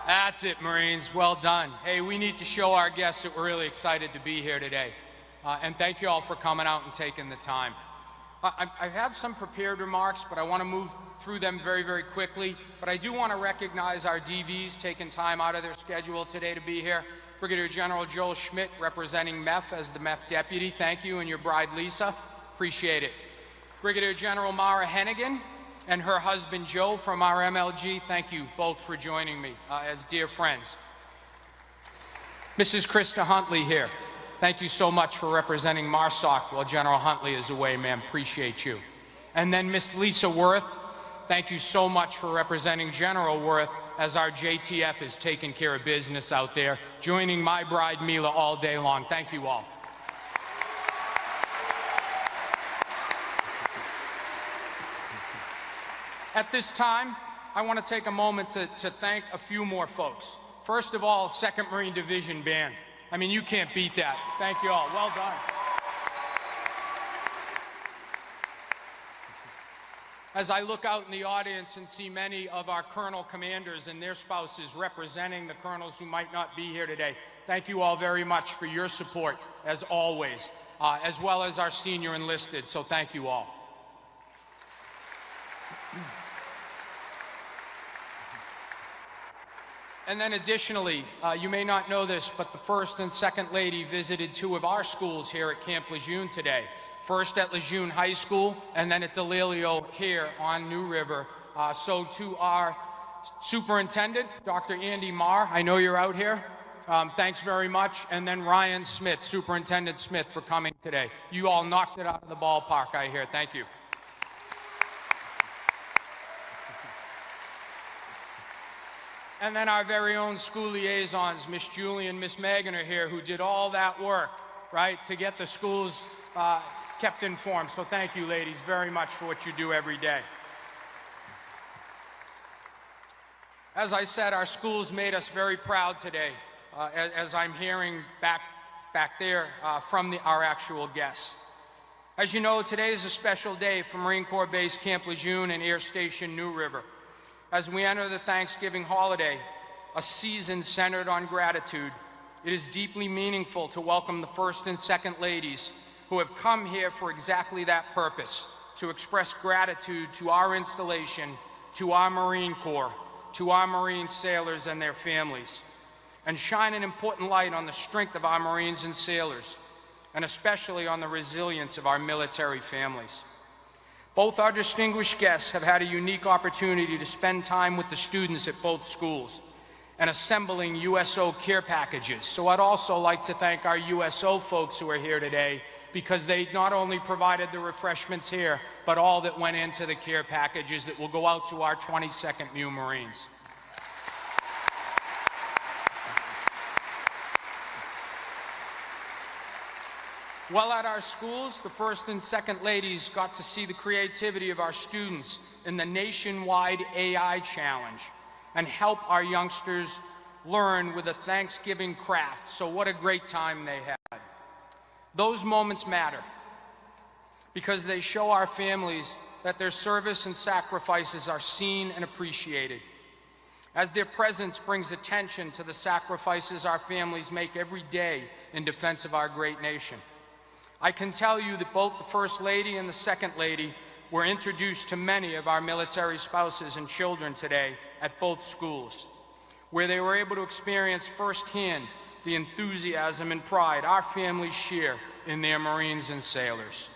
That's it, Marines. Well done. Hey, we need to show our guests that we're really excited to be here today. And thank you all for coming out and taking the time. I have some prepared remarks, but I want to move through them very, very quickly. But I do want to recognize our DVs taking time out of their schedule today to be here. Brigadier General Joel Schmidt, representing MEF as the MEF deputy. Thank you, and your bride, Lisa. Appreciate it. Brigadier General Mara Hennigan and her husband, Joe, from our MLG. Thank you both for joining me as dear friends. Mrs. Krista Huntley here. Thank you so much for representing MARSOC while General Huntley is away, ma'am. Appreciate you. And then Miss Lisa Worth. Thank you so much for representing General Worth as our JTF is taking care of business out there, joining my bride, Mila, all day long. Thank you all. At this time, I want to take a moment to thank a few more folks. First of all, 2nd Marine Division Band. I mean, you can't beat that. Thank you all. Well done. As I look out in the audience and see many of our colonel commanders and their spouses representing the colonels who might not be here today, thank you all very much for your support, as always, as well as our senior enlisted, so thank you all. And then additionally, you may not know this, but the First and Second Lady visited 2 of our schools here at Camp Lejeune today. First at Lejeune High School, and then at DeLilio here on New River. So to our superintendent, Dr. Andy Marr, I know you're out here. Thanks very much. And then Ryan Smith, Superintendent Smith, for coming today. You all knocked it out of the ballpark, I hear. Thank you. And then our very own school liaisons, Miss Julie and Miss Megan are here, who did all that work, right, to get the schools kept informed. So thank you, ladies, very much for what you do every day. As I said, our schools made us very proud today, as I'm hearing back there from our actual guests. As you know, today is a special day for Marine Corps Base Camp Lejeune and Air Station New River. As we enter the Thanksgiving holiday, a season centered on gratitude, it is deeply meaningful to welcome the First and Second Ladies who have come here for exactly that purpose, to express gratitude to our installation, to our Marine Corps, to our Marine sailors and their families, and shine an important light on the strength of our Marines and sailors, and especially on the resilience of our military families. Both our distinguished guests have had a unique opportunity to spend time with the students at both schools and assembling USO care packages. So I'd also like to thank our USO folks who are here today, because they not only provided the refreshments here, but all that went into the care packages that will go out to our 22nd MEU Marines. While at our schools, the First and Second Ladies got to see the creativity of our students in the nationwide AI challenge and help our youngsters learn with a Thanksgiving craft. So what a great time they had. Those moments matter because they show our families that their service and sacrifices are seen and appreciated, as their presence brings attention to the sacrifices our families make every day in defense of our great nation. I can tell you that both the First Lady and the Second Lady were introduced to many of our military spouses and children today at both schools, where they were able to experience firsthand the enthusiasm and pride our families share in their Marines and sailors.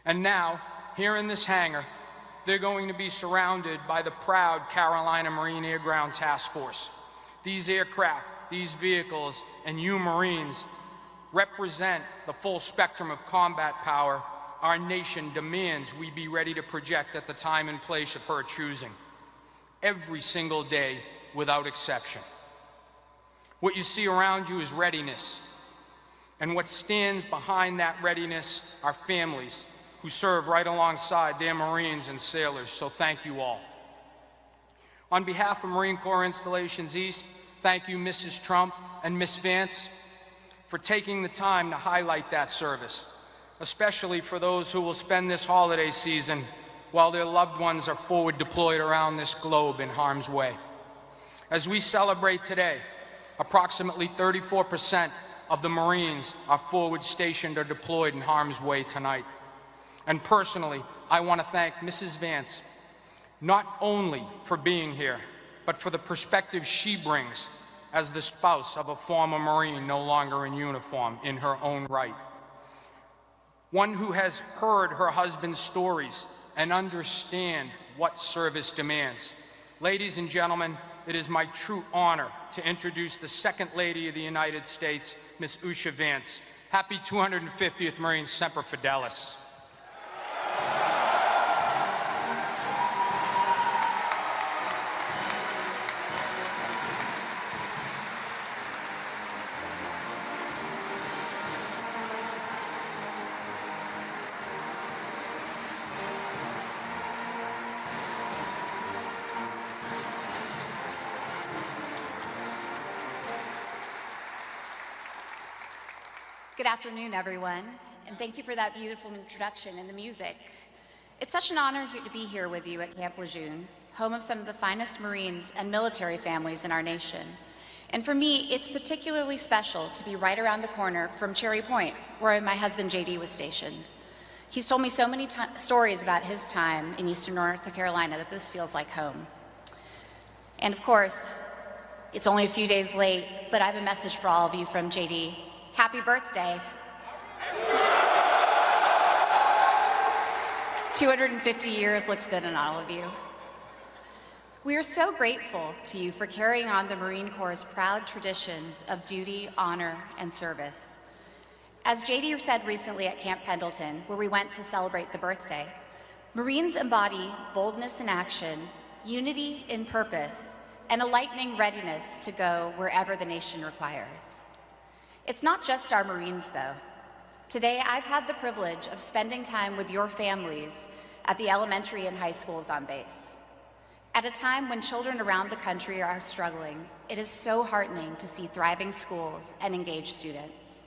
And now, here in this hangar, they're going to be surrounded by the proud Carolina Marine Air Ground Task Force. These aircraft, these vehicles, and you Marines represent the full spectrum of combat power our nation demands we be ready to project at the time and place of her choosing, every single day without exception. What you see around you is readiness, and what stands behind that readiness are families who serve right alongside their Marines and sailors, so thank you all. On behalf of Marine Corps Installations East, thank you Mrs. Trump and Miss Vance for taking the time to highlight that service, especially for those who will spend this holiday season while their loved ones are forward deployed around this globe in harm's way. As we celebrate today, approximately 34% of the Marines are forward stationed or deployed in harm's way tonight. And personally, I want to thank Mrs. Vance, not only for being here, but for the perspective she brings as the spouse of a former Marine no longer in uniform in her own right. One who has heard her husband's stories and understand what service demands. Ladies and gentlemen, it is my true honor to introduce the Second Lady of the United States, Ms. Usha Vance. Happy 250th Marine Semper Fidelis. Good afternoon, everyone, and thank you for that beautiful introduction and the music. It's such an honor to be here with you at Camp Lejeune, home of some of the finest Marines and military families in our nation. And for me, it's particularly special to be right around the corner from Cherry Point, where my husband JD was stationed. He's told me so many stories about his time in Eastern North Carolina that this feels like home. And of course, it's only a few days late, but I have a message for all of you from JD. Happy birthday. 250 years looks good on all of you. We are so grateful to you for carrying on the Marine Corps' proud traditions of duty, honor, and service. As JD said recently at Camp Pendleton, where we went to celebrate the birthday, Marines embody boldness in action, unity in purpose, and a lightning readiness to go wherever the nation requires. It's not just our Marines, though. Today, I've had the privilege of spending time with your families at the elementary and high schools on base. At a time when children around the country are struggling, it is so heartening to see thriving schools and engaged students.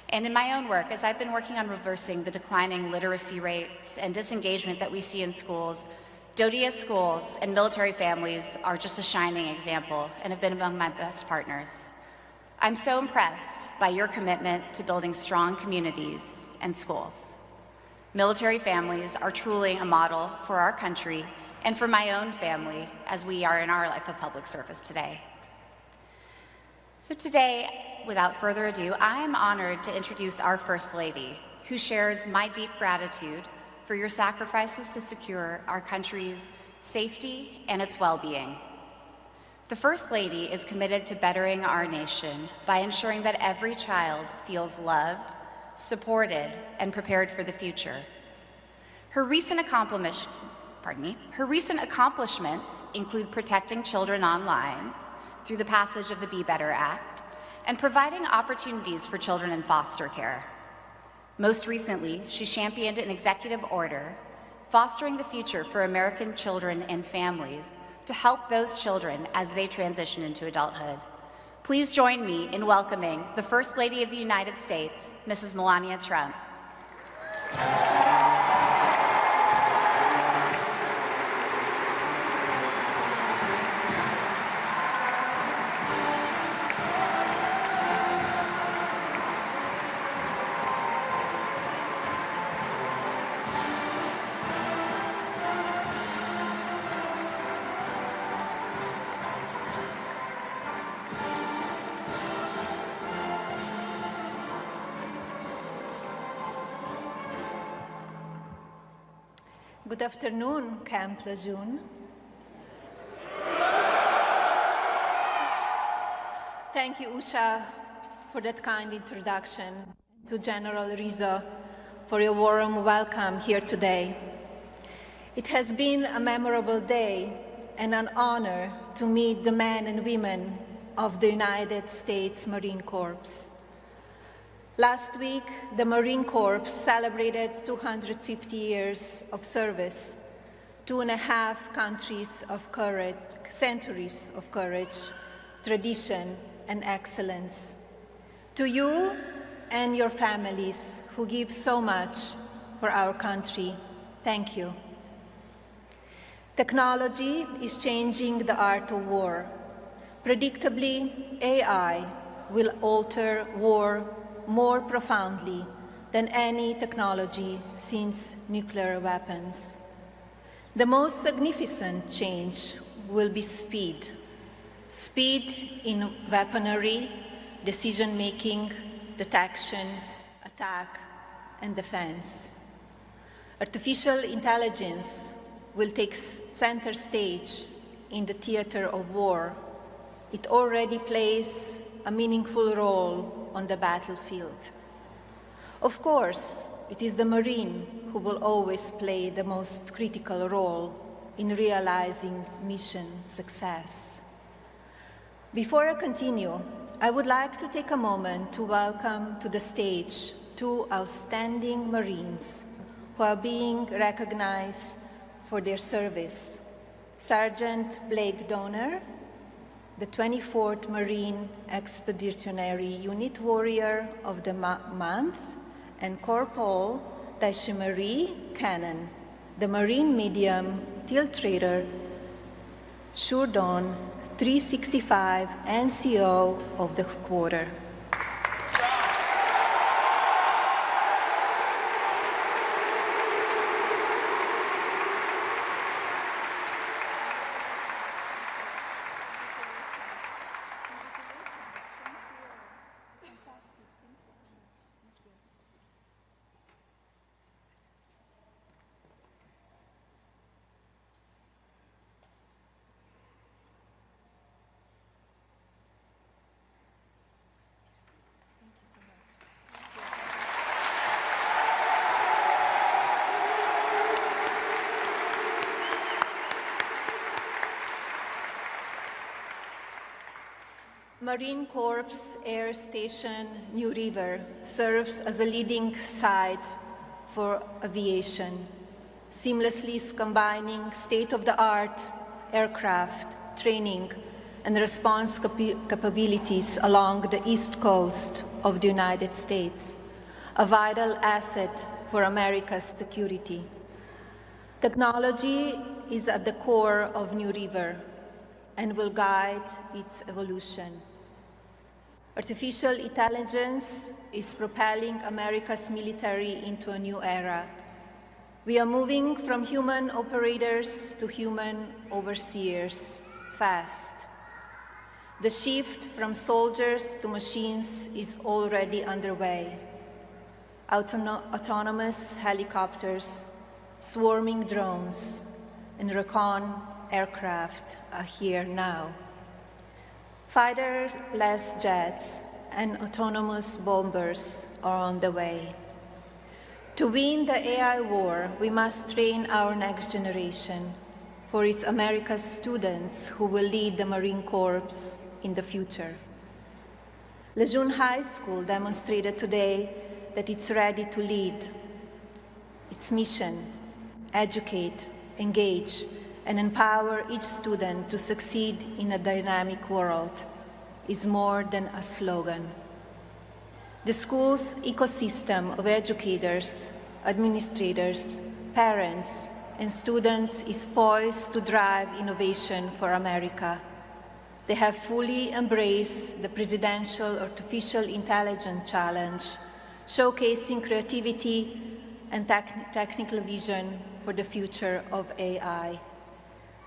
And in my own work, as I've been working on reversing the declining literacy rates and disengagement that we see in schools, DODIA schools and military families are just a shining example and have been among my best partners. I'm so impressed by your commitment to building strong communities and schools. Military families are truly a model for our country and for my own family as we are in our life of public service today. So today, without further ado, I am honored to introduce our First Lady, who shares my deep gratitude for your sacrifices to secure our country's safety and its well-being. The First Lady is committed to bettering our nation by ensuring that every child feels loved, supported, and prepared for the future. Her recent accomplishments include protecting children online through the passage of the Be Better Act and providing opportunities for children in foster care. Most recently, she championed an executive order fostering the future for American children and families to help those children as they transition into adulthood. Please join me in welcoming the First Lady of the United States, Mrs. Melania Trump. Good afternoon, Camp Lejeune. Thank you, Usha, for that kind introduction, to General Rizzo for your warm welcome here today. It has been a memorable day and an honor to meet the men and women of the United States Marine Corps. Last week, the Marine Corps celebrated 250 years of service, 2.5 countries of courage, centuries of courage, tradition, and excellence. To you and your families who give so much for our country, thank you. Technology is changing the art of war. Predictably, AI will alter war more profoundly than any technology since nuclear weapons. The most significant change will be speed. Speed in weaponry, decision-making, detection, attack, and defense. Artificial intelligence will take center stage in the theater of war. It already plays a meaningful role on the battlefield. Of course, it is the Marine who will always play the most critical role in realizing mission success. Before I continue, I would like to take a moment to welcome to the stage two outstanding Marines who are being recognized for their service. Sergeant Blake Donner, the 24th Marine Expeditionary Unit Warrior of the Month, and Corporal Daishimari Cannon, the Marine Medium Tiltrader Shurdon 365 NCO of the quarter. Marine Corps Air Station New River serves as a leading site for aviation, seamlessly combining state-of-the-art aircraft training and response capabilities along the East Coast of the United States, a vital asset for America's security. Technology is at the core of New River and will guide its evolution. Artificial intelligence is propelling America's military into a new era. We are moving from human operators to human overseers fast. The shift from soldiers to machines is already underway. Autonomous helicopters, swarming drones, and recon aircraft are here now. Fighter-less jets and autonomous bombers are on the way. To win the AI war, we must train our next generation, for it's America's students who will lead the Marine Corps in the future. Lejeune High School demonstrated today that it's ready to lead. Its mission: educate, engage, and empower each student to succeed in a dynamic world, is more than a slogan. The school's ecosystem of educators, administrators, parents, and students is poised to drive innovation for America. They have fully embraced the Presidential Artificial Intelligence Challenge, showcasing creativity and technical vision for the future of AI.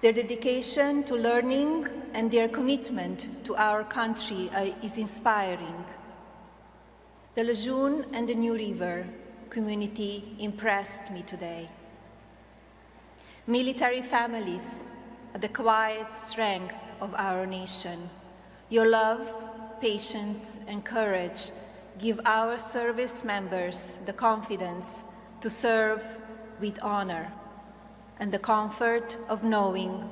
Their dedication to learning and their commitment to our country is inspiring. The Lejeune and the New River community impressed me today. Military families are the quiet strength of our nation. Your love, patience, and courage give our service members the confidence to serve with honor and the comfort of knowing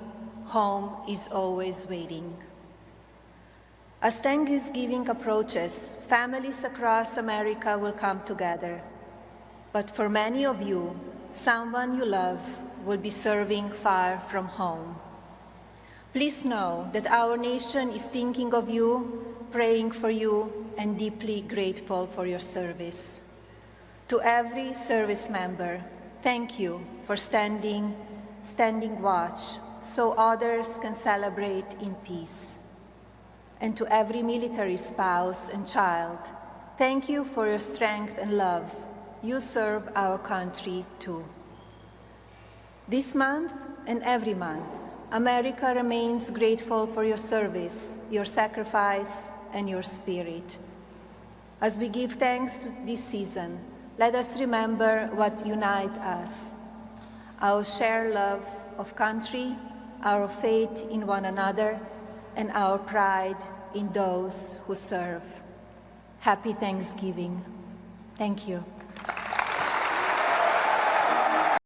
home is always waiting. As Thanksgiving approaches, families across America will come together. But for many of you, someone you love will be serving far from home. Please know that our nation is thinking of you, praying for you, and deeply grateful for your service. To every service member, thank you for standing watch so others can celebrate in peace. And to every military spouse and child, thank you for your strength and love. You serve our country too. This month and every month, America remains grateful for your service, your sacrifice, and your spirit. As we give thanks to this season, let us remember what unites us: our shared love of country, our faith in one another, and our pride in those who serve. Happy Thanksgiving. Thank you.